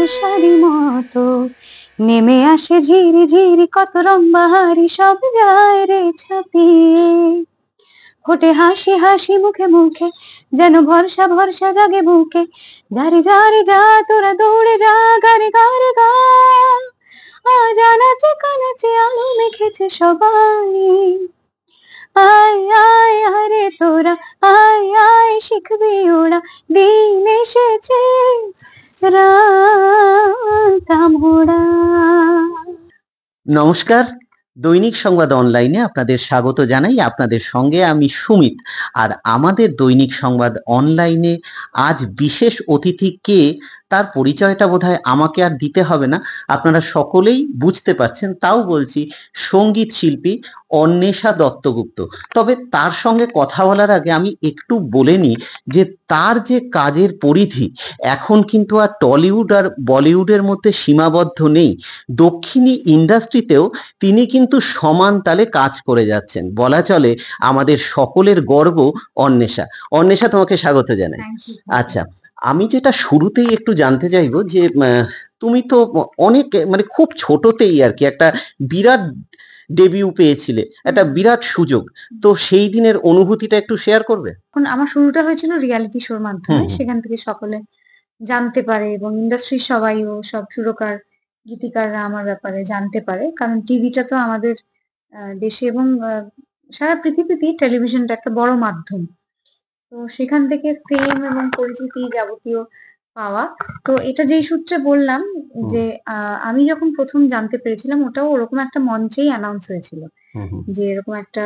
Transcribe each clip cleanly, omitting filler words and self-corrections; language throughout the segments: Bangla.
নেশারি মতো নেমে আসে ঝিরি ঝিরি কত রং বাহারি সব যায় রে ছাপিয়ে ফোটে হাসি হাসি মুখে মুখে যেন ভরসা ভরসা জাগে বুকে যারে যারে যা তোরা দৌড়ে যা গারে গারে গা আজ আনাচে কানাচে আলো মেখেছে সবাই আয় আয় আরে তোরা আয় আয় শিখবি ওরা দিন এসেছে রাত মোড়া। নমস্কার, দৈনিক সংবাদ অনলাইনে আপনাদের স্বাগত জানাই। আপনাদের সঙ্গে আমি সুমিত। আর আমাদের দৈনিক সংবাদ অনলাইনে আজ বিশেষ অতিথি কে তার পরিচয়টা বোধহয় আমাকে আর দিতে হবে না, আপনারা সকলেই বুঝতে পারছেন। তাও বলছি, সঙ্গীত শিল্পী অন্বেষা দত্তগুপ্ত। তবে তার সঙ্গে কথা বলার আগে আমি একটু বলে নিই যে তার যে কাজের পরিধি এখন কিন্তু আর টলিউড আর বলিউডের মধ্যে সীমাবদ্ধ নেই। দক্ষিণী ইন্ডাস্ট্রিতেও তিনি কিন্তু সমান তালে কাজ করে যাচ্ছেন। বলা চলে আমাদের সকলের গর্ব অন্বেষা। অন্বেষা, তোমাকে স্বাগত জানাই। আচ্ছা, আমি যেটা শুরুতেই একটু জানতে চাইবো যে তুমি তো অনেক মানে খুব ছোটতেই আর কি একটা বিরাট ডেবিউ পেয়েছিলে, একটা বিরাট সুযোগ। তো সেই দিনের অনুভূতিটা একটু শেয়ার করবে? এখন আমার শুরুটা হয়েছিল রিয়ালিটি শোর মাধ্যমে, সেখান থেকে সকলে জানতে পারে এবং ইন্ডাস্ট্রির সবাইও সব সুরকার গীতিকাররা আমার ব্যাপারে জানতে পারে, কারণ টিভিটা তো আমাদের দেশে এবং সারা পৃথিবীতেই টেলিভিশনটা একটা বড় মাধ্যম। তো সেখান থেকে ফেম এবং পরিচিতি যাবতীয় পাওয়া। তো এটা যেই সূত্রে বললাম যে আমি যখন প্রথম জানতে পেরেছিলাম, ওটাও ওরকম একটা মঞ্চেই অ্যানাউন্স হয়েছিল যে এরকম একটা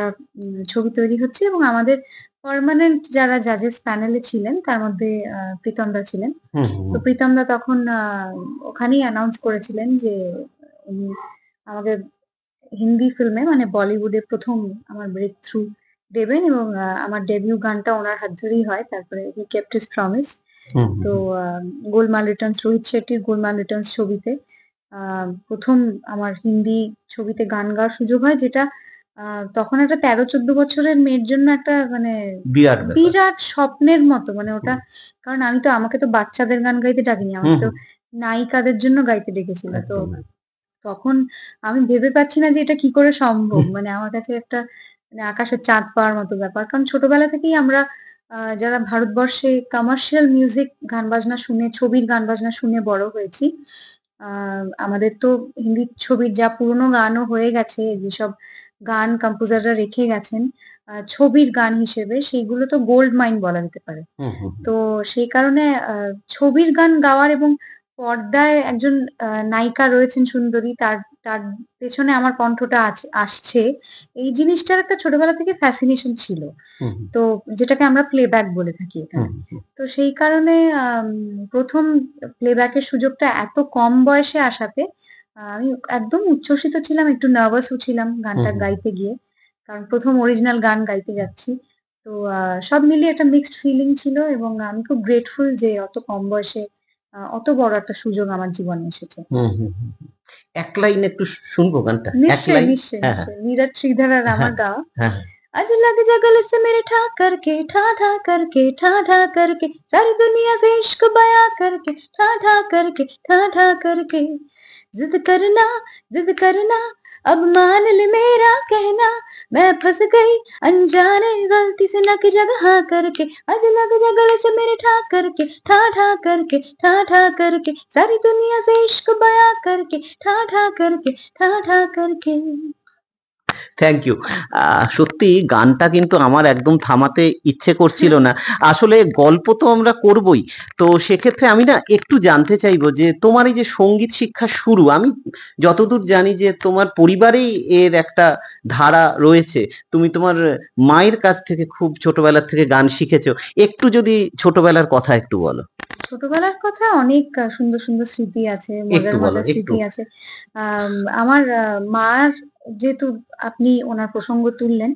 ছবি তৈরি হচ্ছে এবং আমাদের পার্মানেন্ট যারা জাজেস প্যানেলে ছিলেন তার মধ্যে প্রীতম দা ছিলেন। তো প্রীতম দা তখন ওখানেই অ্যানাউন্স করেছিলেন যে উনি আমাদের হিন্দি ফিল্মে মানে বলিউডে প্রথম আমার ব্রেক থ্রু দেবেন এবং আমার ডেবিউ গানটা ওনার হাত ধরেই হয়। তারপরে হি কেপ্ট হিজ প্রমিস। তো গোলমাল রিটার্নস, রোহিত শেট্টির গোলমাল রিটার্নস ছবিতে প্রথম আমার হিন্দি ছবিতে গান গাওয়ার সুযোগ হয়, যেটা তখন একটা 13-14 বছরের মেয়ের জন্য একটা মানে বিরাট স্বপ্নের মতো। মানে ওটা, কারণ আমি তো আমাকে তো বাচ্চাদের গান গাইতে ডাকিনি, আমাকে তো নায়িকাদের জন্য গাইতে ডেকেছিল। তো তখন আমি ভেবে পাচ্ছি না যে এটা কি করে সম্ভব। মানে আমার কাছে একটা মানে আকাশের চাঁদ পাওয়ার মতো ব্যাপার, কারণ ছোটবেলা থেকেই আমরা যারা ভারতবর্ষে কমার্শিয়াল মিউজিক গান বাজনা শুনে, ছবির গান বাজনা শুনে বড় হয়েছি। আমাদের তো হিন্দি ছবির যা পুরোনো গানও হয়ে গেছে, যেসব গান কম্পোজাররা রেখে গেছেন ছবির গান হিসেবে, সেইগুলো তো গোল্ড মাইন বলা যেতে পারে। তো সেই কারণে ছবির গান গাওয়ার এবং পর্দায় একজন নায়িকা রয়েছেন সুন্দরী, তার তার পেছনে আমার কণ্ঠটা আসছে, এই জিনিসটার একটা ছোটবেলা থেকে ফ্যাসিনেশন ছিল। তো যেটাকে আমরা প্লেব্যাক বলে থাকি এখানে। তো সেই কারণে প্রথম প্লেব্যাকের সুযোগটা এত কম বয়সে আসাতে আমি একদম উচ্ছ্বসিত ছিলাম, একটু নার্ভাসও ছিলাম গানটা গাইতে গিয়ে, কারণ প্রথম অরিজিনাল গান গাইতে যাচ্ছি। তো সব মিলিয়ে একটা মিক্সড ফিলিং ছিল এবং আমি খুব গ্রেটফুল যে অত কম বয়সে অত বড় একটা সুযোগ আমার জীবনে এসেছে। এক লাইন একটু শুনবো গানটা? নিশ্চয়ই নিশ্চয়ই নিশ্চয়ই। নীরজ শ্রীধর আর আমার গাওয়া। आज लग जा गले से मेरे ठा करके ठा ठा करके ठा ठा करके सारी दुनिया से इश्क बयां करके ठा ठा करके ठा ठा करके जिद करना अब मान ले मेरा कहना मैं फंस गई अनजाने गलती से नक जगह करके आज लग जा गले से मेरे ठा करके ठा ठा करके ठा ठा करके सारी दुनिया से इश्क बयां करके ठा ठा करके ठा ठा करके। Thank you. সত্যি গানটা কিন্তু আমার একদম থামাতে ইচ্ছে করছিল না। আসলে গল্প তো আমরা করবই। তো সেক্ষেত্রে আমি না একটু জানতে চাইবো যে তোমার এই যে সঙ্গীত শিক্ষা শুরু, আমি যতদূর জানি যে তোমার পরিবারেই এর একটা ধারা রয়েছে। তুমি তোমার মায়ের কাছ থেকে খুব ছোটবেলা থেকে গান শিখেছো। একটু যদি ছোটবেলার কথা একটু বলো। ছোটবেলার কথা অনেক সুন্দর সুন্দর স্মৃতি আছে, মজার মজার স্মৃতি আছে। আমার মার, যেহেতু আপনি ওনার প্রসঙ্গ তুললেন,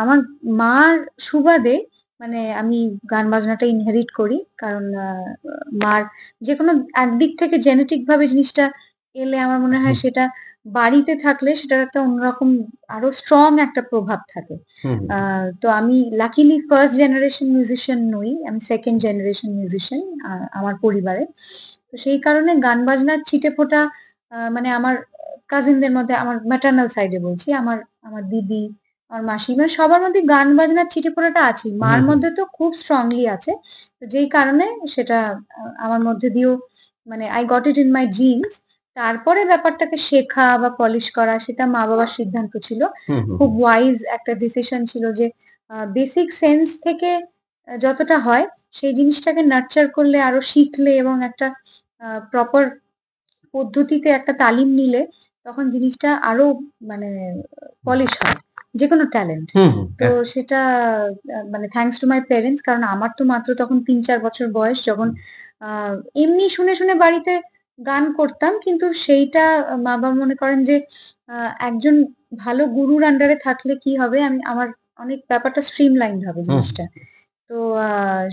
আমার মার সুবাদে মানে আমি গান বাজনাটা ইনহেরিট করি, কারণ মার যে কোনো একদিক থেকে জেনেটিক ভাবে জিনিসটা এলে আমার মনে হয় সেটা বাড়িতে থাকলে সেটার একটা অন্যরকম আরো স্ট্রং একটা প্রভাব থাকে। তো আমি লাকিলি ফার্স্ট জেনারেশন মিউজিশিয়ান নই, আমি সেকেন্ড জেনারেশন মিউজিশিয়ান আমার পরিবারে। তো সেই কারণে গান বাজনার ছিটেফোঁটা মানে আমার কাজিনদের মধ্যে, আমার ম্যাটার্নাল সাইডে বলছি, আমার আমার দিদি, আমার মাসি, মানে সবার মধ্যে গান বাজনার ছিটেফোঁটাটা আছেই। হুম, মার হুম। মধ্যে তো খুব স্ট্রংলি আছে। তো যেই কারণে সেটা আমার মধ্যে দিয়েও মানে I got it in my genes। তারপরে ব্যাপারটাকে শেখা বা পলিশ করা সেটা মা-বাবার সিদ্ধান্ত ছিল। হুম, হুম, খুব হুম। ওয়াইজ একটা ডিসিশন ছিল যে বেসিক সেন্স থেকে যতটা হয় সেই জিনিসটাকে নার্চার করলে, আরো শিখলে এবং একটা প্রপার পদ্ধতিতে একটা তালিম নিলে তখন জিনিসটা আরো মানে পলিশ হয়। যেকোনো ট্যালেন্ট। হুম, হুম। তো সেটা মানে থ্যাংকস টু মাই প্যারেন্টস, কারণ আমার তো মাত্র তখন ৩-৪ বছর বয়স, যখন আ এমনি শুনে, শুনে বাড়িতে গান করতাম। কিন্তু সেইটা মা-বাবা মনে করেন যে আ একজন ভালো গুরুর আন্ডারে থাকলে কি হবে, আমার অনেক ব্যাপারটা স্ট্রিমলাইনড হবে হুম, জিনিসটা। তো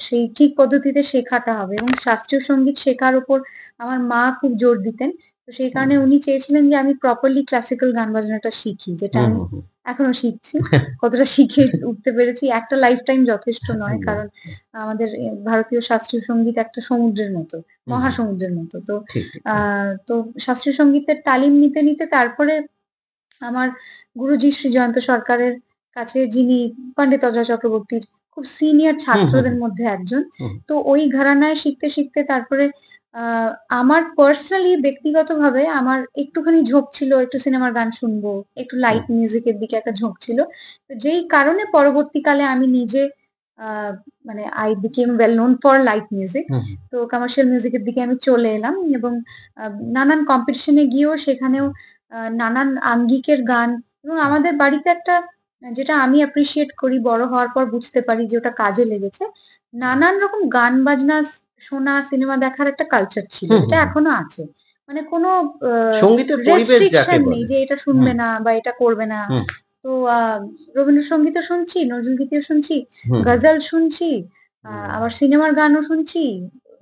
সেই ঠিক পদ্ধতিতে শেখাটা হবে এবং শাস্ত্রীয় সঙ্গীত শেখার উপর আমার মা খুব জোর দিতেন। তো সেই হুম, কারণে উনি চেয়েছিলেন যে আমি প্রপারলি ক্লাসিক্যাল গান বাজনাটা শিখি, যেটা হুম, আমি হুম, হুম। এখনো শিখছি। কতটা শিখে উঠতে পেরেছি, একটা লাইফ টাইম যথেষ্ট নয়। একদম। কারণ আমাদের ভারতীয় শাস্ত্রীয় সঙ্গীত একটা সমুদ্রের মতো, হুম, হুম। মহাসমুদ্রের মতো। তো ঠিক, ঠিক। আ তো শাস্ত্রীয় সঙ্গীতের তালিম নিতে, নিতে তারপরে আমার গুরুজি শ্রী জয়ন্ত সরকারের কাছে, যিনি পন্ডিত অজয় চক্রবর্তীর খুব সিনিয়র হুম, হুম, ছাত্রদের হুম, মধ্যে একজন। হুম, তো ওই ঘরানায় শিখতে, শিখতে তারপরে আ আমার পার্সোনালি ব্যক্তিগতভাবে আমার একটুখানি ঝোঁক ছিল, একটু সিনেমার গান শুনবো, একটু হুম, লাইট মিউজিক এর দিকে একটা ঝোঁক ছিল। তো যেই কারণে পরবর্তীকালে আমি নিজে আ মানে I became well known for light music। হুম, তো কমার্শিয়াল মিউজিক এর দিকে আমি চলে এলাম এবং আ নানান কম্পিটিশন এ গিয়েও সেখানেও নানান আঙ্গিকের গান, এবং আমাদের বাড়িতে একটা যেটা আমি অ্যাপ্রিশিয়েট করি, বড় হওয়ার পর বুঝতে পারি যে ওটা কাজে লেগেছে। নানান রকম গান বাজনা শোনা, সিনেমা দেখার একটা কালচার ছিল, হুম, যেটা হুম, হুম। এখনো আছে। মানে কোনো আ সঙ্গীতের পরিবেশ যাকে রেস্ট্রিকশন নেই বলে। যে এটা শুনবে হুম, না বা এটা করবে না। হুম, তো রবীন্দ্রসঙ্গীতও শুনছি, নজরুল গীতিও শুনছি, হুম, হুম, গজল শুনছি, হুম, আবার সিনেমার গানও শুনছি।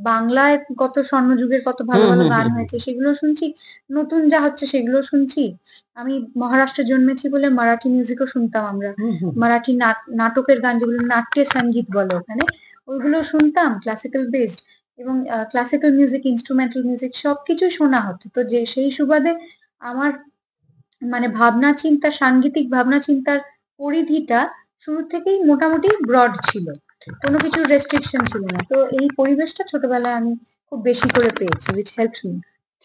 বাংলায় কত স্বর্ণযুগের কত ভালো, হুম, ভালো হুম, গান হুম, হুম, হয়েছে সেগুলোও শুনছি। নতুন যা হচ্ছে সেগুলোও শুনছি। আমি মহারাষ্ট্রে জন্মেছি বলে মারাঠি মিউজিকও শুনতাম আমরা। হুম, হুম, হুম, মারাঠি নাটকের গান, যেগুলো নাট্য সঙ্গীত বলে ওখানে, ওইগুলোও শুনতাম ক্লাসিক্যাল বেসড, এবং ক্লাসিক্যাল মিউজিক, ইন্সট্রুমেন্টাল মিউজিক সবকিছুই শোনা হতো। তো যে সেই সুবাদে আমার মানে ভাবনা চিন্তা, সাংগীতিক ভাবনা চিন্তার পরিধিটা শুরু থেকেই মোটামুটি ব্রড ছিল। ঠিক, কোনো কিছুর রেস্ট্রিকশন ছিল না। তো এই পরিবেশটা ছোটবেলায় আমি খুব বেশি করে পেয়েছি, which helped me।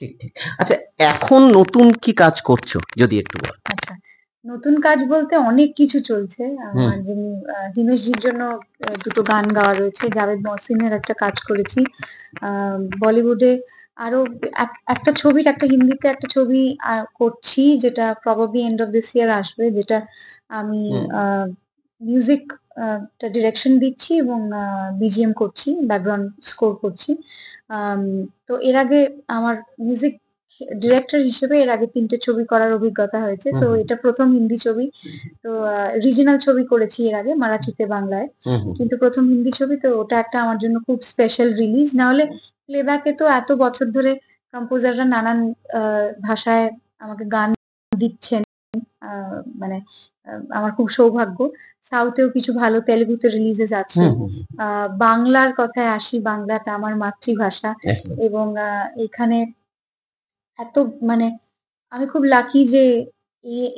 ঠিক, ঠিক। আচ্ছা, এখন নতুন কি কাজ করছো? যদি একটু বলো। আচ্ছা। নতুন কাজ বলতে অনেক কিছু চলছে। হুম, আমার যিনি হিমেশজির জন্য ২ টো গান গাওয়া রয়েছে। জাভেদ মহসিনের একটা কাজ করেছি। আ বলিউডে আরো একটা ছবির, একটা হিন্দিতে একটা ছবি করছি, যেটা প্রবাবলি এন্ড অফ দিস ইয়ার আসবে। যেটা আমি হুম, আ মিউজিক টা ডিরেকশন দিচ্ছি এবং বিজিএম করছি, ব্যাকগ্রাউন্ড স্কোর করছি। আম তো এর আগে আমার মিউজিক ডিরেক্টর হিসেবে এর আগে ৩ টে ছবি করার অভিজ্ঞতা হয়েছে। হুম, তো হুম, এটা ১ম হিন্দি ছবি। তো রিজিওনাল ছবি করেছি এর আগে মারাঠিতে, বাংলায়। হুম, হুম, হুম, কিন্তু ১ম হিন্দি ছবি, তো ওটা একটা আমার জন্য খুব স্পেশাল রিলিজ। না হলে প্লেব্যাক এ তো এত বছর ধরে কম্পোজাররা নানান আ ভাষায় আমাকে গান দিচ্ছেন। আ মানে আমার খুব সৌভাগ্য। সাউথেও কিছু ভালো, তেলেগুতে রিলিজেস আছে। হুম, হুম, হুম, আ বাংলার কথায় আসি, বাংলাটা আমার মাতৃভাষা একদম। এবং এখানে এত মানে আমি খুব লাকি যে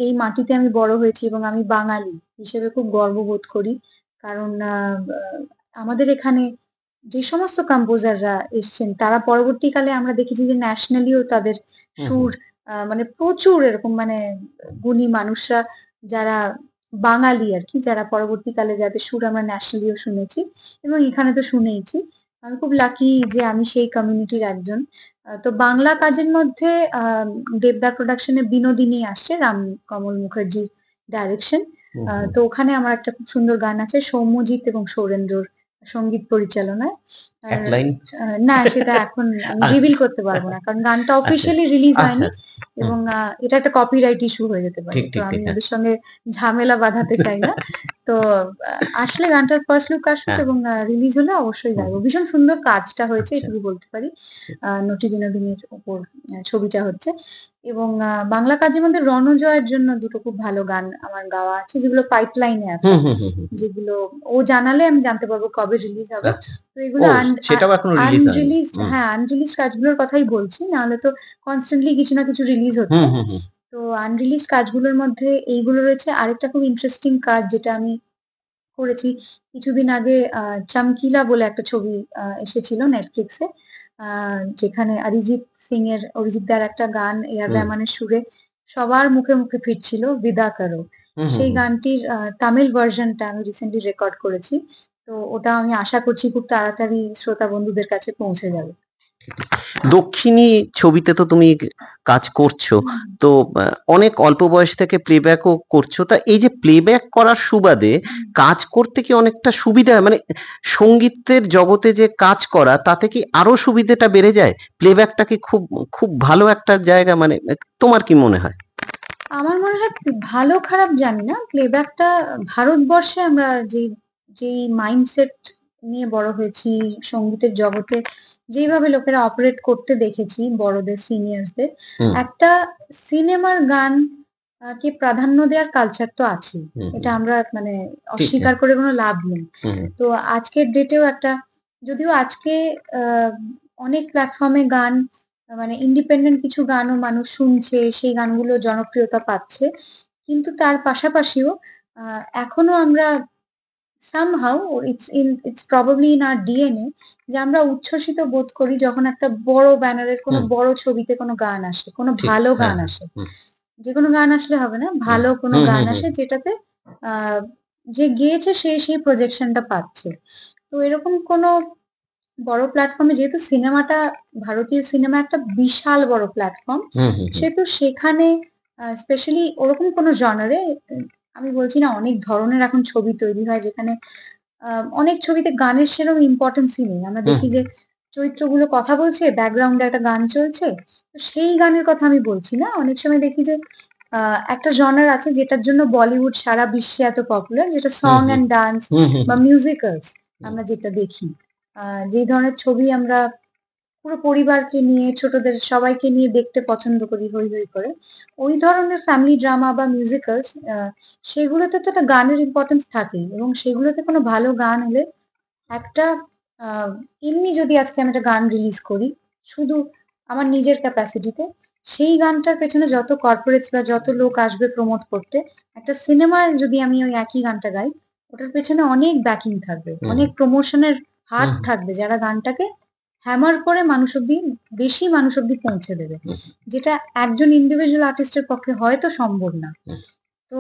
এই মাটিতে আমি বড় হয়েছি এবং আমি বাঙালি হিসেবে খুব গর্ববোধ করি। কারণ আ আমাদের এখানে যে সমস্ত কম্পোজাররা এসছেন, তারা পরবর্তীকালে আমরা দেখেছি যে ন্যাশনালিও তাদের হুম, হুম, সুর মানে প্রচুর এরকম মানে গুণী মানুষরা, যারা বাঙালি আরকি, যারা পরবর্তীকালে যাদের সুর আমরা ন্যাশনালিও শুনেছি এবং এখানে তো শুনেইছি। আমি খুব লাকি যে আমি সেই কমিউনিটির একজন। তো বাংলা কাজের মধ্যে আ দেবদার প্রোডাকশন এ 'বিনোদিনী' আসছে, রামকমল মুখার্জির ডাইরেকশন। হুম, হুম। তো ওখানে আমার একটা খুব সুন্দর গান আছে, সৌম্যজিৎ এবং সৌরেন্দ্রর সঙ্গীত পরিচালনায়। আর এক লাইন। না, সেটা এখন আমি আচ্ছা, রিভিল করতে পারব না। কারণ গানটা আচ্ছা, অফিসিয়ালি রিলিজ আচ্ছা, হয়নি আচ্ছা। হুম, এবং এটা একটা কপিরাইট ইস্যু হয়ে যেতে পারে। ঠিক, তো ঠিক, আমি ঠিক। হ্যাঁ। ওদের সঙ্গে ঝামেলা বাঁধাতে চাই না। তো আসলে গানটার ফার্স্ট লুক আসুক হ্যাঁ। এবং রিলিজ হলে অবশ্যই গাইবো। ভীষণ সুন্দর কাজটা হয়েছে, আচ্ছা। এটুকু বলতে পারি। নটি বিনোদিনীর উপর ছবিটা হচ্ছে এবং বাংলা কাজের মধ্যে রণজয়ের জন্য দুটো খুব ভালো গান আমার গাওয়া আছে, যেগুলো পাইপলাইনে আছে। হুম। যেগুলো ও জানালে আমি জানতে পারবো কবে রিলিজ হবে। আচ্ছা। তো এগুলো ও সেটাও এখনো রিলিজ হয়নি। আনরিলিজড, হ্যাঁ, আনরিলিজড কাজগুলোর কথাই বলছি। নাহলে তো কনস্ট্যান্টলি কিছু না কিছু রিলিজ হচ্ছে। হুম। তো আনরিলিজড কাজগুলোর মধ্যে এইগুলো রয়েছে। আরেকটা খুব ইন্টারেস্টিং কাজ যেটা আমি করেছি কিছুদিন আগে, 'চামকিলা' বলে একটা ছবি এসেছিল নেটফ্লিক্সে। আ যেখানে অরিজিৎ দার একটা গান এ.আর হুম। রহমানের সুরে সবার মুখে, মুখে ফিরছিল, 'বিদা করো'। সেই হুম। গানটির তামিল ভার্শনটা আমি রিসেন্টলি রেকর্ড করেছি। তো ওটা আমি আশা করছি খুব তাড়াতাড়ি শ্রোতা বন্ধুদের কাছে পৌঁছে যাবে। দক্ষিণী ছবিতে তো তুমি কাজ করছো। হুম। তো অনেক অল্প বয়স থেকে প্লেব্যাকও করছো। তা এই যে প্লেব্যাক করার সুবাদে হুম। কাজ করতে কি অনেকটা সুবিধা মানে সংগীতের জগতে যে কাজ করা তাতে কি আরো সুবিধাটা বেড়ে যায়? প্লেব্যাকটা কি খুব ভালো একটা জায়গা মানে তোমার কি মনে হয়? আমার মনে হয় ভালো খারাপ জানি না। প্লেব্যাকটা ভারতবর্ষে আমরা যেই মাইন্ডসেট নিয়ে বড় হয়েছি, সঙ্গীতের জগতে যেইভাবে লোকেরা অপারেট করতে দেখেছি বড়দের, সিনিয়রসদের, হুম, একটা সিনেমার গান কে প্রাধান্য দেওয়ার কালচার তো আছেই। হুম। এটা আমরা মানে ঠিক, হ্যাঁ। অস্বীকার করে কোনো লাভ নেই। হুম, তো আজকের ডেটেও একটা, যদিও আজকে আ অনেক প্ল্যাটফর্মে গান মানে ইন্ডিপেন্ডেন্ট কিছু গানও মানুষ শুনছে, সেই গানগুলো জনপ্রিয়তা পাচ্ছে। কিন্তু তার পাশাপাশিও আ এখনো আমরা somehow it's probably in our DNA যে আমরা উচ্ছ্বসিত বোধ করি যখন একটা বড় ব্যানারের কোনো হুম, বড় ছবিতে কোনো গান আসে, কোনো ঠিক। ভালো হ্যাঁ, গান হ্যাঁ। আসে। হুম, যেকোনো গান আসলে হবে না, হুম। ভালো কোনো হুম, গান হুম, হুম। আসে যেটাতে আ যে গেয়েছে সে সেই প্রজেকশনটা পাচ্ছে। তো এরকম কোনো বড় প্ল্যাটফর্মে, যেহেতু সিনেমাটা, ভারতীয় সিনেমা একটা বিশাল বড় প্ল্যাটফর্ম। হুম। সেহেতু সেখানে স্পেশালি ওরকম কোনো জনারে, আমি বলছি না, অনেক ধরনের এখন ছবি তৈরি হয় যেখানে আ অনেক ছবিতে গানের সেরকম ইম্পোর্টেন্সই নেই। আমরা হুম, দেখি হুম। যে চরিত্রগুলো কথা বলছে, ব্যাকগ্রাউন্ডে একটা গান চলছে। তো সেই গানের কথা আমি বলছি না। অনেক সময় দেখি যে আ একটা জনার আছে যেটার জন্য বলিউড সারা বিশ্বে এত পপুলার, যেটা হুম, সং হুম। অ্যান্ড ডান্স হুম, হুম, বা হুম। মিউজিক্যালস হুম। আমরা যেটা দেখি। যেই ধরনের ছবি আমরা পুরো পরিবারকে নিয়ে, ছোটদের সবাইকে নিয়ে দেখতে পছন্দ করি হৈ, হৈ করে। ওই ধরনের ফ্যামিলি ড্রামা বা মিউজিক্যালস, সেগুলোতে তো একটা গানের ইম্পোর্টেন্স থাকেই এবং সেগুলোতে কোনো ভালো গান এলে একটা আ এমনি যদি আজকে আমি একটা গান রিলিজ করি, শুধু আমার নিজের ক্যাপাসিটিতে, সেই গানটার পেছনে যত কর্পোরেটস বা যত লোক আসবে প্রমোট করতে, একটা সিনেমার যদি আমি ওই একই গানটা গাই, ওটার পেছনে অনেক ব্যাকিং থাকবে। হুম, অনেক প্রমোশনের হাত হুম, থাকবে যারা গানটাকে হ্যামার করে বেশি মানুষ অব্দি পৌঁছে দেবে। হুম, যেটা একজন ইন্ডিভিজুয়াল আর্টিস্টের পক্ষে হয়তো সম্ভব না। হুম, তো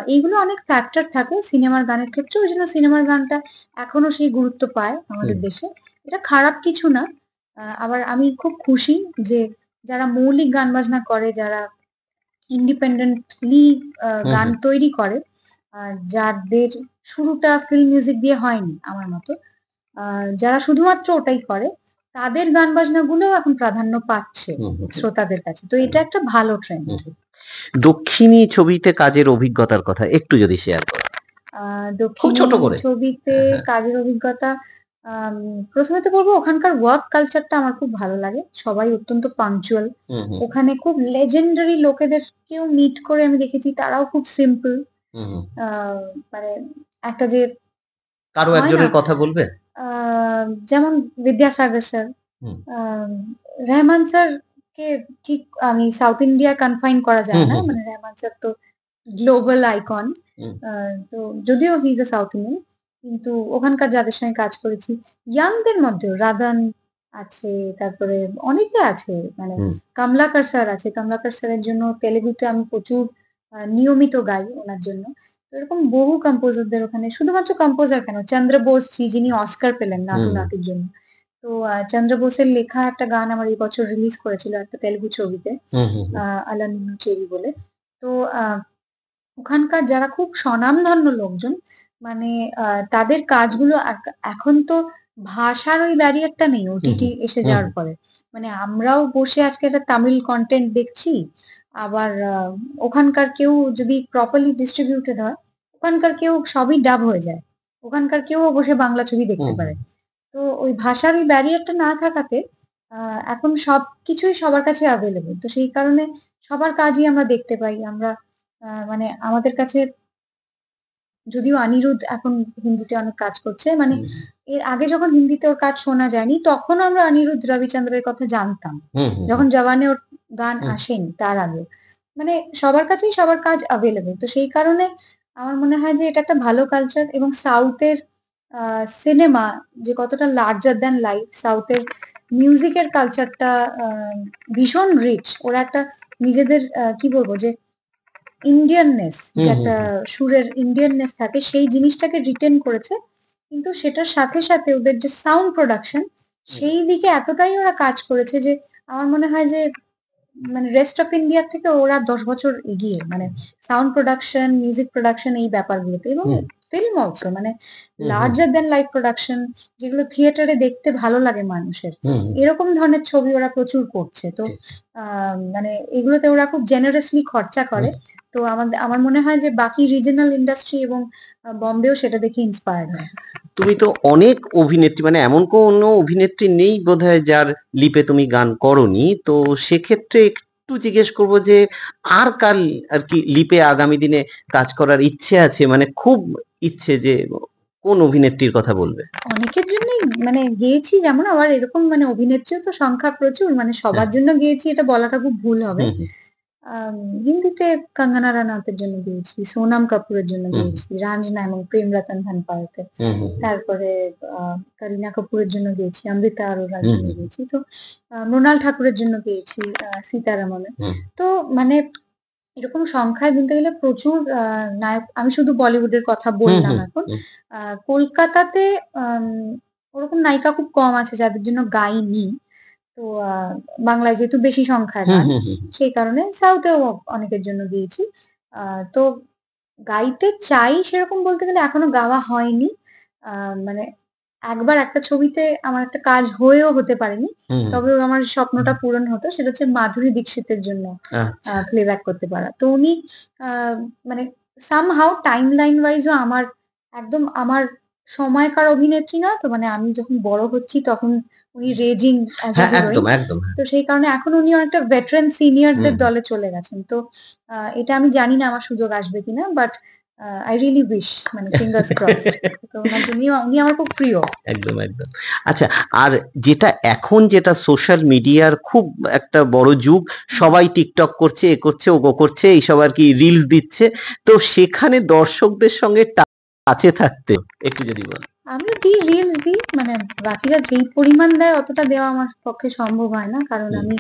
এইগুলো অনেক ফ্যাক্টর থাকে সিনেমার গানের ক্ষেত্রে। ওইজন্য সিনেমার গানটা এখনো সেই গুরুত্ব পায় আমাদের হুম, দেশে। এটা খারাপ কিছু না। আবার আমি খুব খুশি যে যারা মৌলিক গান বাজনা করে, যারা ইন্ডিপেন্ডেন্টলি হুম, গান হুম। তৈরি করে, আ যাদের শুরুটা ফিল্ম মিউজিক দিয়ে হয়নি আমার মতো। আ যারা শুধুমাত্র ওটাই করে, তাদের গান বাজনাগুলোও এখন প্রাধান্য পাচ্ছে হুম, হুম, হুম। শ্রোতাদের কাছে। তো এটা একটা ভালো ট্রেন্ড। হুম, হুম। দক্ষিণী ছবিতে কাজের অভিজ্ঞতার কথা একটু যদি শেয়ার করেন। আ খুব দক্ষিণী ছোট করে। ছবিতে হ্যাঁ, হ্যাঁ। কাজের অভিজ্ঞতা, আম ১ম এ তো বলব ওখানকার ওয়ার্ক কালচারটা আমার খুব ভালো লাগে। সবাই অত্যন্ত পাংচুয়াল। হুম, হুম, ওখানে খুব legendary লোকেদেরকেও মিট করে আমি দেখেছি, তারাও খুব সিম্পল। হুম, হুম। আ মানে একটা যে কারো হয় না, একজনের কথা বলবেন? আ যেমন বিদ্যাসাগর স্যার, হুম, আম রহমান স্যারকে ঠিক আমি সাউথ ইন্ডিয়া কনফাইন করা হুম, যায় না। হুম, হুম, মানে রহমান স্যার তো গ্লোবাল আইকন। হুম, আ তো যদিও he is a south Indian, কিন্তু ওখানকার যাদের সঙ্গে কাজ করেছি, ইয়াংদের মধ্যেও রাদান আছে, তারপরে অনেকে আছে। মানে হুম, কমলাকার স্যার আছে। কমলাকার স্যারের জন্য তেলেগুতে আমি প্রচুর নিয়মিত গাই ওনার জন্য। তো এরকম বহু কম্পোজারদের ওখানে, শুধুমাত্র কম্পোজার কেন, চন্দ্র বোসজি যিনি অস্কার পেলেন নাটু হুম, নাটুর জন্য। তো চন্দ্র বোসের লেখা একটা গান আমার এই বছর রিলিজ করেছিল একটা তেলেগু ছবিতে, হুম, হুম, হুম, 'আলা নিন্নু চেরি' বলে। তো আ ওখানকার যারা খুব স্বনামধন্য লোকজন, মানে তাদের কাজগুলো এখন তো ভাষার ওই ব্যারিয়ারটা নেই হুম, ওটিটি হুম, এসে হুম, যাওয়ার পরে। মানে আমরাও বসে আজকে একটা তামিল কনটেন্ট দেখছি। আবার ওখানকার কেউ যদি প্রপারলি ডিস্ট্রিবিউটেড হয়, ওখানকার কেউ সবই ডাব হয়ে যায়। ওখানকার কেউ বসে বাংলা ছবি দেখতে হুম, পারে। তো ওই ভাষার ওই ব্যারিয়ারটা না থাকাতে এখন সবকিছুই সবার কাছে এভেইলেবল। তো সেই কারণে সবার কাজই আমরা দেখতে পাই। আমরা মানে আমাদের কাছে যদিও অনিরুদ্ধ এখন হিন্দিতে অনেক কাজ করছে। মানে হুম, এর আগে যখন হিন্দিতে ওর কাজ শোনা যায়নি, তখন আমরা অনিরুদ্ধ রবিচন্দ্রের কথা জানতাম। হুম, হুম, যখন 'জওয়ানে' ওর গান হুম, আসেনি তার আগে। মানে সবার কাছেই সবার কাজ এভেইলেবল। তো সেই কারণে আমার মনে হয় যে এটা একটা ভালো কালচার এবং সাউথের আ সিনেমা যে কতটা লার্জার দ্যান লাইফ, সাউথের মিউজিকের কালচারটা আ ভীষণ রিচ। ওরা একটা নিজেদের কি বলবো যে ইন্ডিয়াননেস যে হুম, হুম, একটা হুম, সুরের ইন্ডিয়াননেস থাকে সেই জিনিসটাকে রিটেন করেছে। কিন্তু সেটার সাথে, সাথে ওদের যে সাউন্ড প্রোডাকশন হুম, সেই দিকে এতটাই ওরা কাজ করেছে যে আমার মনে হয় যে মানে রেস্ট অফ ইন্ডিয়ার থেকে ওরা ১০ বছর এগিয়ে। মানে সাউন্ড প্রোডাকশন, মিউজিক প্রোডাকশন এই ব্যাপারগুলোতে এবং হুম, ফিল্ম অলসো মানে হুম, হুম, লার্জার দ্যান লাইফ প্রোডাকশন যেগুলো থিয়েটারে দেখতে ভালো লাগে মানুষের। হুম, হুম, এরকম ধরনের ছবি ওরা প্রচুর করছে। তো ঠিক। আ মানে এগুলোতে ওরা খুব জেনারাসলি খরচা হুম। করে। তো আমার মনে হয় যে বাকি রিজিওনাল ইন্ডাস্ট্রি এবং বম্বেও সেটা দেখে ইন্সপায়ার্ড হয়। তুমি তো অনেক অভিনেত্রী মানে এমন কোনো অভিনেত্রী নেই বোধহয় যার লিপে তুমি গান করোনি। তো সেক্ষেত্রে একটু জিজ্ঞেস করব যে আর কার আরকি লিপে আগামী দিনে কাজ করার ইচ্ছে আছে? মানে খুব ইচ্ছে যে কোন অভিনেত্রীর কথা বলবে? অনেকের জন্যই মানে গেয়েছি যেমন আবার এরকম মানে অভিনেত্রীও তো সংখ্যা প্রচুর। মানে হ্যাঁ। সবার জন্য গেয়েছি এটা বলাটা খুব ভুল হবে। হুম, হুম, আম হিন্দিতে কঙ্গনা রানাউতের জন্য গেয়েছি, সোনাম কাপুরের জন্য হুম, হুম, গেয়েছি, রাঞ্জনা এবং প্রেম রতন ধন পাওয়াতে। হুম, হুম, তারপরে আ কারিনা কাপুরের জন্য গেয়েছি, অমৃতা আরোরার হুম, জন্য হুম, গেয়েছি। তো মৃণাল ঠাকুরের জন্য গেয়েছি, সীতারামনে। হুম, তো মানে এরকম সংখ্যায় গুনতে গেলে প্রচুর নায়ক আমি শুধু বলিউডের কথা হুম, বললাম হুম, এখন। হুম, কলকাতাতে আম ওরকম নায়িকা খুব কম আছে যাদের জন্য গাইনি। তো বাংলায় যেহেতু বেশি সংখ্যায় হুম, গান, হুম, হুম, সেই কারণে সাউথেও অনেকের জন্য গেয়েছি। আ তো গাইতে চাই সেরকম বলতে গেলে এখনো গাওয়া হয়নি। আ মানে একবার একটা ছবিতে আমার একটা কাজ হয়েও হতে পারেনি। হুম, তবেও আমার স্বপ্নটা পূরণ হতো। সেটা হচ্ছে মাধুরী দীক্ষিতের জন্য আচ্ছা। প্লেব্যাক করতে পারা। তো উনি আ মানে somehow টাইমলাইন ওয়াইজ ও একদম আমার সময়কার অভিনেত্রী নয় তো মানে আমি যখন বড় হচ্ছি তখন উনি রেজিং অ্যাজ আ হ্যাঁ, হিরোইন। একদম, একদম। হ্যাঁ। তো সেই কারণে এখন উনি অনেকটা ভেটারান সিনিয়রদের হুম, হুম। দলে চলে গেছেন। তো এটা আমি জানি না আমার সুযোগ আসবে কিনা। বাট I really wish মানে ফিঙ্গারস ক্রসড। তো উনি আমার খুব প্রিয়। একদম, একদম। আচ্ছা আর যেটা সোশ্যাল মিডিয়ার খুব একটা বড় যুগ। হুম। সবাই টিকটক করছে, এ করছে, ও করছে, এইসব আরকি রিলস দিচ্ছে। তো সেখানে দর্শকদের সঙ্গে টাচে থাকতে একটু যদি বলেন? আমিও দিই, রিলস দিই। মানে বাকিরা যেই পরিমাণ দেয় অতটা দেওয়া আমার পক্ষে সম্ভব হয় না। কারণ হুম, আমি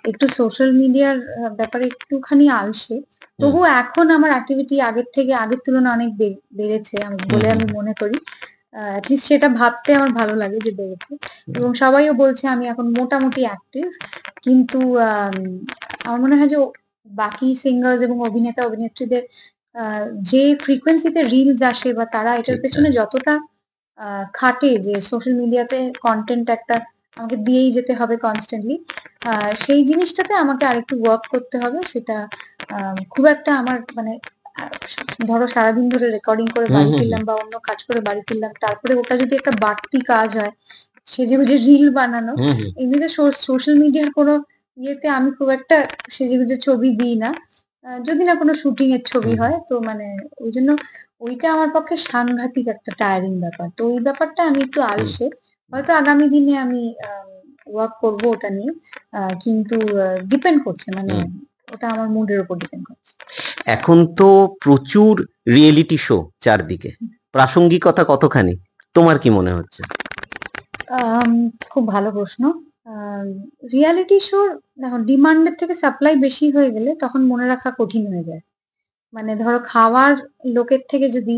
একটু সোশ্যাল মিডিয়ার ব্যাপারে একটুখানি আলসে। হুম, তবুও এখন আমার অ্যাক্টিভিটি আগের তুলনায় অনেক বেড়েছে হুম, বলে হুম, আমি মনে করি। এট লিস্ট সেটা ভাবতে আমার ভালো লাগে যে বেড়েছে। হুম, এবং সবাইও বলছে আমি এখন মোটামুটি অ্যাক্টিভ। কিন্তু আমার মনে হয় যে বাকি সিঙ্গার্স এবং অভিনেতা-অভিনেত্রীদের আ যে ফ্রিকোয়েন্সিতে রিলস আসে বা তারা এটার ঠিক, হ্যাঁ। পেছনে যতটা আ খাটে যে সোশ্যাল মিডিয়াতে কনটেন্ট একটা আমাকে দিয়েই যেতে হবে কনস্ট্যান্টলি। আ সেই জিনিসটাতে আমাকে আরেকটু ওয়ার্ক করতে হবে। সেটা আ খুব একটা আমার মানে আ ধরো সারাদিন ধরে রেকর্ডিং করে হুম, বাড়ি হুম, হুম, ফিরলাম বা অন্য কাজ করে বাড়ি ফিরলাম। তারপরে ওটা যদি একটা বাড়তি কাজ হয়, সেজেগুজে রিল বানানো। হুম, হুম, এমনিতে সোশ্যাল মিডিয়ার কোনো ইয়েতে আমি খুব একটা সেজেগুজে ছবি দিই না। যদি না কোনো শুটিং এর ছবি হুম, হয়। তো মানে ওইজন্য ওইটা আমার পক্ষে সাংঘাতিক একটা টায়ারিং ব্যাপার। তো ওই ব্যাপারটা আমি একটু হুম, আলসে। হয়তো আগামী দিনে আমি ওয়ার্ক করব ওটা নিয়ে। কিন্তু ডিপেন্ড করছে মানে হুম। ওটা আমার মুড এর উপর ডিপেন্ড করছে। এখন তো প্রচুর রিয়েলিটি শো চারদিকে। প্রাসঙ্গিকতা কতখানি? তোমার কি মনে হচ্ছে? আম খুব ভালো প্রশ্ন। আম রিয়ালিটি শোর দেখো ডিমান্ড এর থেকে সাপ্লাই বেশি হয়ে গেলে তখন মনে রাখা কঠিন হয়ে যায়। মানে ধরো খাওয়ার লোকের থেকে যদি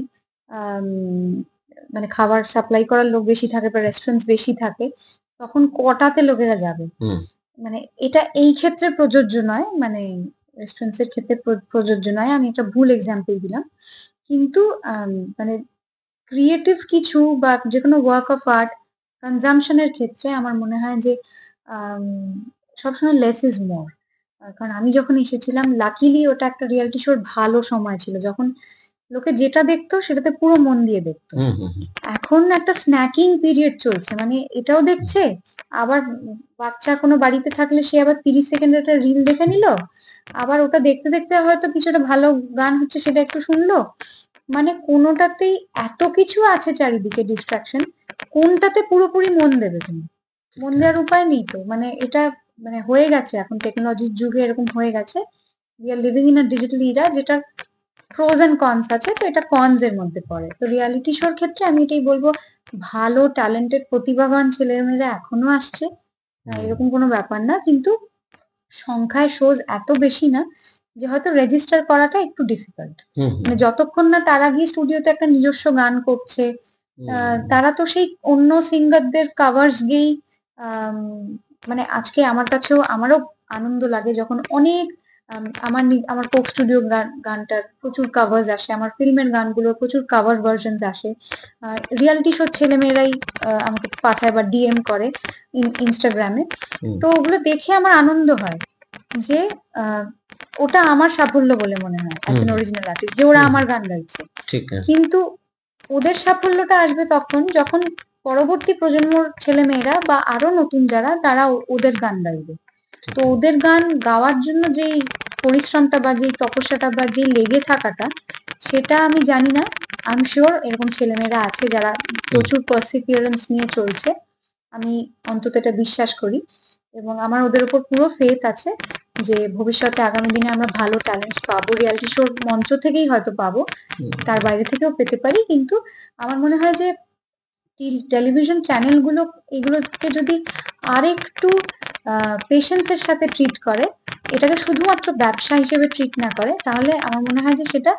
আম মানে খাবার সাপ্লাই করার লোক বেশি থাকে বা রেস্টুরেন্টস বেশি থাকে, তখন কটাতে লোকেরা যাবে? হুম, মানে এটা এই ক্ষেত্রে প্রযোজ্য নয়। মানে রেস্টুরেন্টস এর ক্ষেত্রে প্রযোজ্য নয়। আমি একটা ভুল এক্সাম্পল দিলাম। কিন্তু মানে ক্রিয়েটিভ কিছু বা যেকোনো ওয়ার্ক অফ আর্ট কনজাম্পশন এর ক্ষেত্রে আমার মনে হয় যে আম সবসময় লেস ইস মোর। কারণ আমি যখন এসেছিলাম লাকিলি ওটা একটা রিয়ালিটি শোর ভালো সময় ছিল। যখন লোকে যেটা দেখতো সেটাতে পুরো মন দিয়ে দেখতো। হুম, হুম, হুম। এখন একটা স্ন্যাকিং পিরিয়ড চলছে। মানে এটাও দেখছে, আবার বাচ্চা কোনো বাড়িতে থাকলে সে আবার 30 সেকেন্ডের একটা রিল দেখে নিল। আবার ওটা দেখতে, দেখতে হয়তো কিছু একটা ভালো গান হচ্ছে সেটা একটু শুনলো। মানে কোনোটাতেই এত কিছু আছে চারিদিকে ডিস্ট্রাকশন, কোনটাতে পুরোপুরি মন দেবে তুমি? মন দেওয়ার উপায় নেই তো। মানে এটা মানে হয়ে গেছে, এখন টেকনোলজির যুগে এরকম হয়ে গেছে। We are living in a digital Ira, যেটার প্রোস এন্ড কনস আছে। তো এটা কনস এর মধ্যে পড়ে। তো রিয়ালিটি শোর ক্ষেত্রে আমি এটাই বলবো, ভালো ট্যালেন্টেড প্রতিভাবান ছেলেমেয়েরা এখনো আসছে। এরকম কোনো ব্যাপার না। কিন্তু সংখ্যায় শোজ এত বেশি না যে হয়তো রেজিস্টার করাটা একটু ডিফিকাল্ট। হুম, মানে হুম, যতক্ষণ না তারা গিয়ে স্টুডিওতে একটা নিজস্ব গান করছে, হুম, তারা তো সেই অন্য সিঙ্গারদের কাভার্স গেয়েই আম মানে আজকে আমার কাছেও আমারও আনন্দ লাগে যখন অনেক আমার কোক স্টুডিও গানটার প্রচুর কাভার্স আসে। আমার ফিল্মের গানগুলোর প্রচুর কাভার ভার্শনস আসে। রিয়ালিটি শোর ছেলেমেয়েরাই আমাকে পাঠায় বা ডিএম করে ইনস্টাগ্রামে। হুম, তো ওগুলো দেখে আমার আনন্দ হয় যে আ ওটা আমার সাফল্য বলে মনে হয় as hmm, an hmm, original artist, যে ওরা হুম, আমার হুম, গান গাইছে। ঠিক আছে। কিন্তু ওদের সাফল্যটা আসবে তখন যখন পরবর্তী প্রজন্মর ছেলেমেয়েরা বা আরো নতুন যারা তারা ওদের গান গাইবে। ঠিক তো আছে। ওদের গান গাওয়ার জন্য যেই পরিশ্রমটা বা যেই তপস্যাটা বা যেই লেগে থাকাটা, সেটা আমি জানি না। আই এম সিউর এরকম ছেলেমেয়েরা আছে যারা হুম, প্রচুর পারসিপিয়ারেন্স নিয়ে চলছে। আমি অন্তত এটা বিশ্বাস করি এবং আমার ওদের উপর পুরো ফেথ আছে যে ভবিষ্যতে আগামী দিনে আমরা ভালো ট্যালেন্টস পাবো। রিয়ালিটি শোর মঞ্চ থেকেই হয়তো পাবো, হুম, তার বাইরে থেকেও পেতে পারি। কিন্তু আমার মনে হয় যে টেলিভিশন চ্যানেলগুলো এগুলোকে যদি আরেকটু পেশেন্স এর সাথে ট্রিট করে, এটাকে শুধুমাত্র ব্যবসা হিসেবে ট্রিট না করে, তাহলে আমার মনে হয় যে সেটা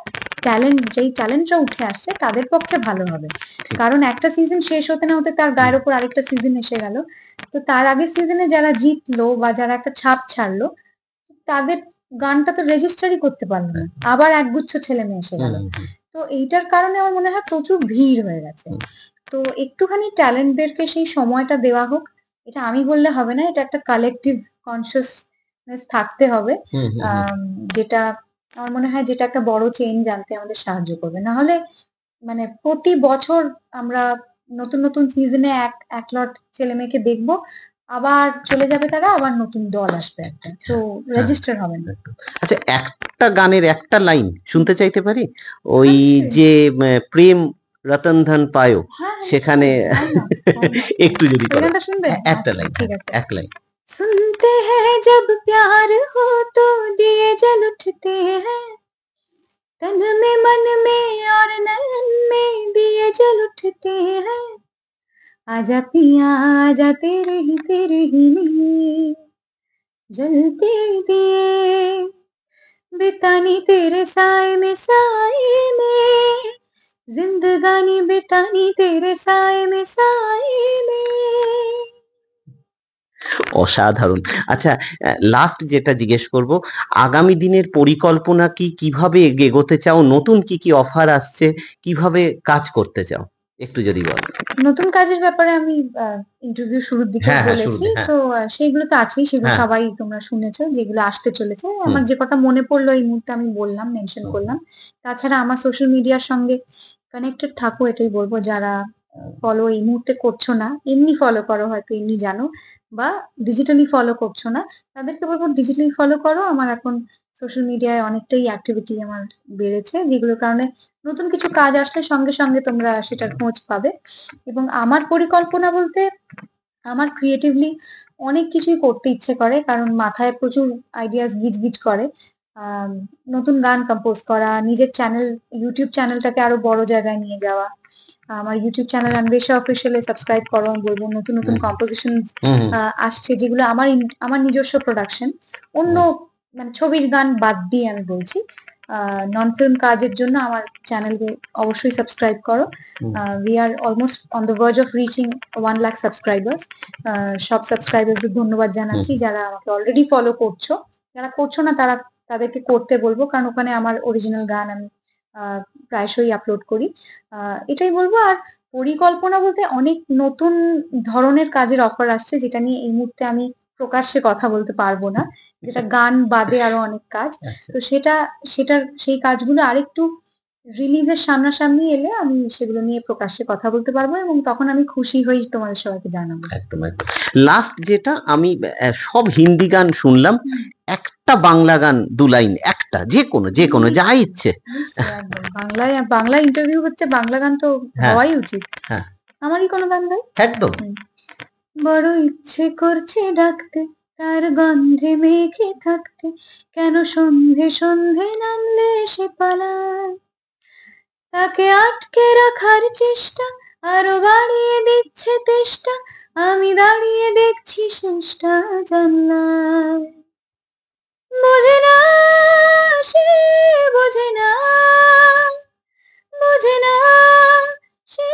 যেই ট্যালেন্টরা উঠে আসছে তাদের পক্ষে ভালো হবে। ঠিক। কারণ একটা সিজন শেষ হতে না হতে তার হুম, গায়ের উপর আরেকটা সিজন এসে গেল। তো তার আগের সিজনে যারা জিতলো বা যারা একটা ছাপ ছাড়লো, তাদের গানটা তো রেজিস্টারই করতে পারলো না। আবার একগুচ্ছ ছেলে মেয়ে এসে হুম, গেল। হুম, তো এইটার কারণে আমার মনে হয় প্রচুর ভিড় হয়ে গেছে। হুম, তো একটুখানি ট্যালেন্টদেরকে সেই সময়টা দেওয়া হোক। এটা আমি বললে হবে না। এটা একটা কালেকটিভ কনসিয়াসনেস থাকতে হবে। হুম, হুম, হুম। আম যেটা আমার মনে হয় যেটা একটা বড় চেঞ্জ আনতে আমাদের সাহায্য করবে। না হলে মানে প্রতি বছর আমরা নতুন, নতুন সিজনে এক লট ছেলেমেয়েকে দেখবো। আবার চলে যাবে তারা, আবার নতুন দল আসবে একটা। তো হ্যাঁ, রেজিস্টার হবে না। একদম। আচ্ছা, একটা গানের একটা লাইন হুম, শুনতে চাইতে পারি? ওই হ্যাঁ নিশ্চয়ই। যে প্রেম রতন ধন পায়ো হ্যাঁ, হ্যাঁ সেখানে নিশ্চয়ই। Why not? Why not? একটু যদি ওই করো। গানটা শুনবেন? একটা আচ্ছা লাইন, ঠিক হ্যাঁ, আছে। এক লাইন। सुनते हैं जब प्यार हो तो दिए जल उठते हैं, तन में मन में और नयन में दिए जल उठते हैं। आजा पिया आजा तेरे ही लिए जलते दिए, बितानी तेरे साए में, जिंदगानी बितानी तेरे साए में। অসাধারণ। আচ্ছা, লাস্ট যেটা জিজ্ঞেস করব, আগামী দিনের পরিকল্পনা কি? কিভাবে এগোতে চাও? নতুন কি, কি অফার আসছে? কিভাবে কাজ করতে চাও? একটু যদি বলো। নতুন কাজের ব্যাপারে আমি ইন্টারভিউ শুরুর দিকেও হ্যাঁ, হ্যাঁ, বলেছি। শুরুতে। হ্যাঁ, তো সেইগুলো তো আছেই। সেগুলো হ্যাঁ। সবাই তোমরা শুনেছো যেগুলো আসতে চলেছে। হুম, আমার যে কটা মনে পড়লো এই মুহূর্তে আমি বললাম, মেনশন হুম, করলাম। তাছাড়া আমার সোশ্যাল মিডিয়ার সঙ্গে কানেক্টেড থাকো, এটাই বলব। যারা ফলো এই মুহূর্তে করছো না, এমনি ফলো করো, হয়তো এমনি জানো, বা ডিজিটালি ফলো করছো না, তাদেরকে বলব ডিজিটালি ফলো করো। আমার এখন সোশ্যাল মিডিয়ায় অনেকটাই অ্যাক্টিভিটি আমার বেড়েছে, যেগুলোর কারণে নতুন কিছু কাজ আসলে সঙ্গে, সঙ্গে তোমরা সেটার খোঁজ পাবে। এবং আমার পরিকল্পনা বলতে আমার ক্রিয়েটিভলি অনেক কিছুই করতে ইচ্ছে করে। কারণ মাথায় প্রচুর আইডিয়াস গিজগিজ করে। আম নতুন গান কম্পোজ করা, নিজের YouTube চ্যানেলটাকে আরো বড় জায়গায় নিয়ে যাওয়া। আমার YouTube চ্যানেল অন্বেষা অফিসিয়াল এ সাবস্ক্রাইব করো। আমি বলব নতুন, নতুন হুম, কম্পোজিশনস হুম, হুম, আসছে যেগুলো আমার নিজস্ব প্রোডাকশন। অন্য হুম, মানে ছবির গান বাদ দিয়ে আমি বলছি। নন ফিল্ম কাজের জন্য আমার চ্যানেলকে অবশ্যই সাবস্ক্রাইব করো। হুম, We are almost on the verge of reaching 1 lakh subscribers. সব সাবস্ক্রাইবারদের ধন্যবাদ হুম, জানাচ্ছি যারা আমাকে অলরেডি ফলো করছো। যারা করছো না তাদেরকে করতে বলবো। কারণ ওখানে আমার অরিজিনাল গান আমি আ প্রায়শই আপলোড করি। আ এটাই বলব। আর পরিকল্পনা বলতে অনেক নতুন ধরনের কাজের অফার আসছে যেটা নিয়ে এই মুহূর্তে আমি প্রকাশ্যে কথা বলতে পারব না। যেটা গান বাদে আরো অনেক কাজ। আচ্ছা। তো সেই কাজগুলো আরেকটু রিলিজের সামনাসামনি এলে আমি সেগুলো নিয়ে প্রকাশ্যে কথা বলতে পারবো এবং তখন আমি খুশি হই তোমাদের সবাইকে জানাবো। একদম, একদম। লাস্ট যেটা আমি সব হিন্দি গান শুনলাম। হুম, একটা বাংলা গান ২ লাইন একটা যেকোনো যা নিশ্চয়ই, ইচ্ছে। নিশ্চয়ই একদম। বাংলা ইন্টারভিউ হচ্ছে, বাংলা গান তো হ্যাঁ, হওয়াই উচিত। হ্যাঁ, আমারই কোনো গান গাই? একদম। হুম। বড় ইচ্ছে করছে ডাকতে, তার গন্ধে মেখে থাকতে, কেন সন্ধে সন্ধে নামলে সে পালায়। তাকে আটকে রাখার চেষ্টা আরো বাড়িয়ে দিচ্ছে তেষ্টা, আমি দাঁড়িয়ে দেখছি শেষটা জানলায়। বোঝে না, সে বোঝে না, বোঝে না, সে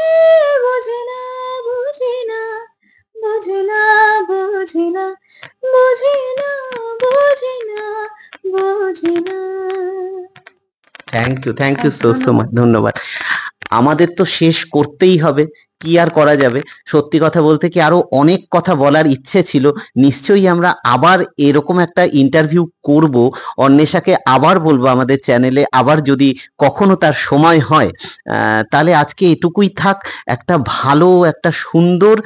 বোঝে না, বোঝে না, বোঝে না, বোঝে না, বোঝে না, বোঝে না, বোঝে না। থ্যাংক ইউ সো ধন্যবাদ। মাচ। ধন্যবাদ। আমাদের তো শেষ করতেই হবে। কি আর করা যাবে? সত্যি কথা বলতে কি আরো অনেক কথা বলার ইচ্ছে ছিল। নিশ্চয়ই আমরা আবার এরকম একটা ইন্টারভিউ করব। অন্বেষাকে আবার বলবো আমাদের চ্যানেলে আবার যদি কখনো তার সময় হয়। তাহলে আজকে এটুকুই থাক। একটা ভালো একটা সুন্দর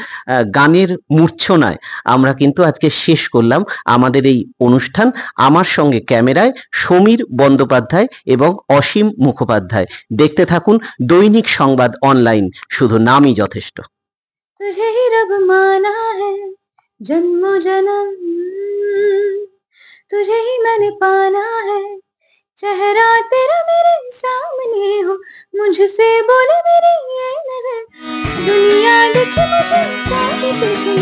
গানের মূর্ছনায় আমরা কিন্তু আজকে শেষ করলাম আমাদের এই অনুষ্ঠান। আমার সঙ্গে ক্যামেরায় সমীর বন্দ্যোপাধ্যায় এবং অসীম মুখোপাধ্যায়। দেখতে থাকুন দৈনিক সংবাদ অনলাইন, শুধু নামই যথেষ্ট। तुझे ही रब माना है जन्मों जन्म, तुझे ही मैंने पाना है, चेहरा तेरा मेरे सामने हो, मुझसे बोले मेरी ये नजर, दुनिया दिखे मुझे सारी तुझे